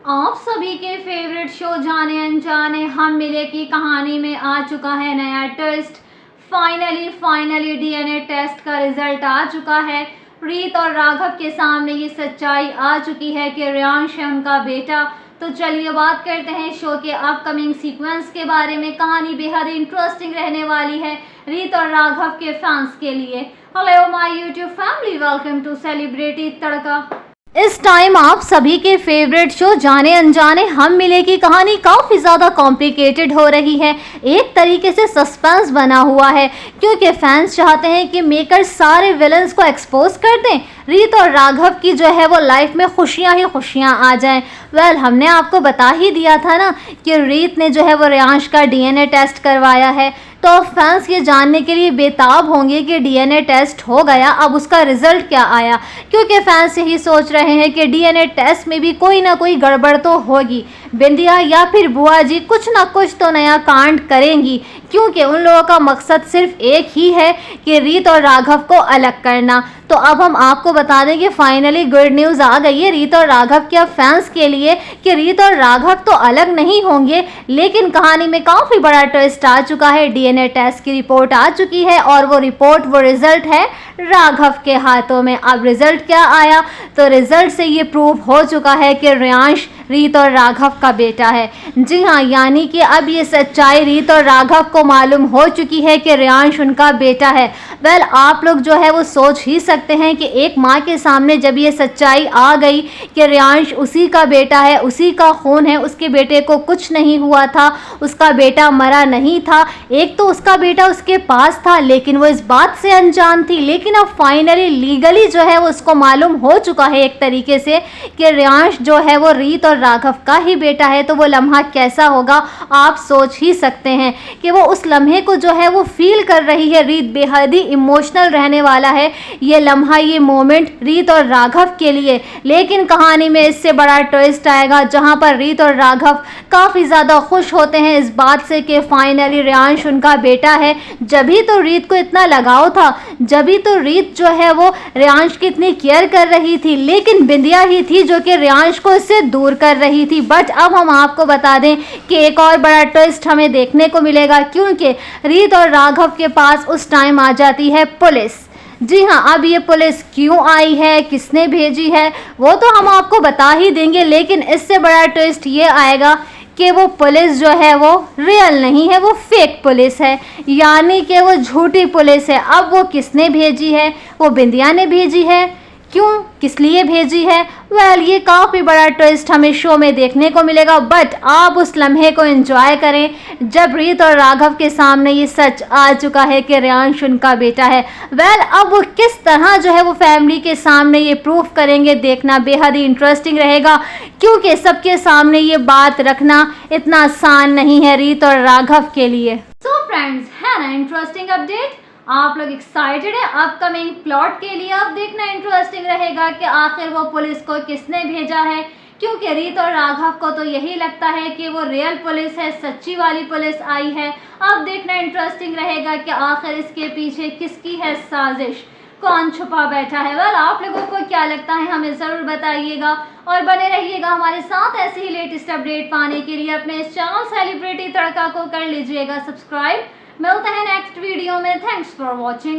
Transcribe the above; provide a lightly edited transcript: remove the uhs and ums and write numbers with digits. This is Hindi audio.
आप सभी के फेवरेट शो जाने अनजाने हम मिले की कहानी में आ चुका है नया ट्विस्ट। फाइनली डीएनए टेस्ट का रिजल्ट आ चुका है। रीत और राघव के सामने ये सच्चाई आ चुकी है कि रियांश है उनका बेटा। तो चलिए बात करते हैं शो के अपकमिंग सीक्वेंस के बारे में। कहानी बेहद इंटरेस्टिंग रहने वाली है रीत और राघव के फैंस के लिए। Hello my YouTube family, welcome to celebrity Tadka. इस टाइम आप सभी के फेवरेट शो जाने अनजाने हम मिले की कहानी काफ़ी ज़्यादा कॉम्प्लिकेटेड हो रही है। एक तरीके से सस्पेंस बना हुआ है क्योंकि फैंस चाहते हैं कि मेकर सारे विलन्स को एक्सपोज कर दें। रीत और राघव की जो है वो लाइफ में खुशियां ही खुशियां आ जाएं। वेल, हमने आपको बता ही दिया था ना कि रीत ने जो है वो रियांश का डीएनए टेस्ट करवाया है। तो फैंस ये जानने के लिए बेताब होंगे कि डीएनए टेस्ट हो गया, अब उसका रिजल्ट क्या आया, क्योंकि फैंस यही सोच रहे हैं कि डीएनए टेस्ट में भी कोई ना कोई गड़बड़ तो होगी। बिंदिया या फिर बुआ जी कुछ ना कुछ तो नया कांड करेंगी, क्योंकि उन लोगों का मकसद सिर्फ एक ही है कि रीत और राघव को अलग करना। तो अब हम आपको बता दें कि फाइनली गुड न्यूज़ आ गई है रीत और राघव के फैंस के लिए कि रीत और राघव तो अलग नहीं होंगे, लेकिन कहानी में काफ़ी बड़ा ट्विस्ट आ चुका है। डीएनए टेस्ट की रिपोर्ट आ चुकी है और वो रिजल्ट है राघव के हाथों में। अब रिजल्ट क्या आया, तो रिजल्ट से ये प्रूव हो चुका है कि रियांश रीत और राघव का बेटा है। जी हाँ, यानी कि अब ये सच्चाई रीत और राघव को मालूम हो चुकी है कि रियांश उनका बेटा है। वेल, आप लोग जो है वो सोच ही सकते हैं कि एक माँ के सामने जब ये सच्चाई आ गई कि रियांश उसी का बेटा है, उसी का खून है, उसके बेटे को कुछ नहीं हुआ था, उसका बेटा मरा नहीं था। एक तो उसका बेटा उसके पास था लेकिन वो इस बात से अनजान थी, लेकिन अब फाइनली लीगली जो है वो उसको मालूम हो चुका है एक तरीके से कि रियांश जो है वो रीत और राघव का ही बेटा है। तो वो लम्हा कैसा होगा आप सोच ही सकते हैं कि वो उस लम्हे को जो है वो फील कर रही है। रीत बेहद ही इमोशनल रहने वाला है ये लम्हा, ये मोमेंट रीत और राघव के लिए। लेकिन कहानी में इससे बड़ा ट्विस्ट आएगा जहां पर रीत और राघव काफ़ी ज़्यादा खुश होते हैं इस बात से कि फाइनली रियांश उनका बेटा है। जभी तो रीत को इतना लगाव था, जभी तो रीत जो है वो रियांश की इतनी केयर कर रही थी, लेकिन बिंदिया ही थी जो कि रियांश को इससे दूर कर रही थी। बट अब हम आपको बता दें कि एक और बड़ा ट्विस्ट हमें देखने को मिलेगा, क्योंकि रीत और राघव के पास उस टाइम आ जाती है पुलिस। जी हाँ, अब ये पुलिस क्यों आई है, किसने भेजी है, वो तो हम आपको बता ही देंगे। लेकिन इससे बड़ा ट्विस्ट ये आएगा कि वो पुलिस जो है वो रियल नहीं है, वो फेक पुलिस है, यानी कि वो झूठी पुलिस है। अब वो किसने भेजी है, वो बिंदिया ने भेजी है, क्यों, किस लिए भेजी है? वेल, ये काफ़ी बड़ा ट्विस्ट हमें शो में देखने को मिलेगा। बट आप उस लम्हे को एंजॉय करें जब रीत और राघव के सामने ये सच आ चुका है कि रियांश उनका बेटा है। वेल, अब वो किस तरह जो है वो फैमिली के सामने ये प्रूफ करेंगे, देखना बेहद ही इंटरेस्टिंग रहेगा, क्योंकि सबके सामने ये बात रखना इतना आसान नहीं है रीत और राघव के लिए। सो फ्रेंड्स, है ना इंटरेस्टिंग अपडेट? आप लोग एक्साइटेड है अपकमिंग प्लॉट के लिए? अब देखना इंटरेस्टिंग रहेगा कि आखिर वो पुलिस को किसने भेजा है, क्योंकि रीत और राघव को तो यही लगता है कि वो रियल पुलिस है, सच्ची वाली पुलिस आई है। अब देखना इंटरेस्टिंग रहेगा कि आखिर इसके पीछे किसकी है साजिश, कौन छुपा बैठा है। वेल, आप लोगों को क्या लगता है हमें ज़रूर बताइएगा और बने रहिएगा हमारे साथ ऐसे ही लेटेस्ट अपडेट पाने के लिए। अपने इस चैनल सेलिब्रिटी तड़का को कर लीजिएगा सब्सक्राइब। मिलते हैं नेक्स्ट वीडियो में। Thanks for watching.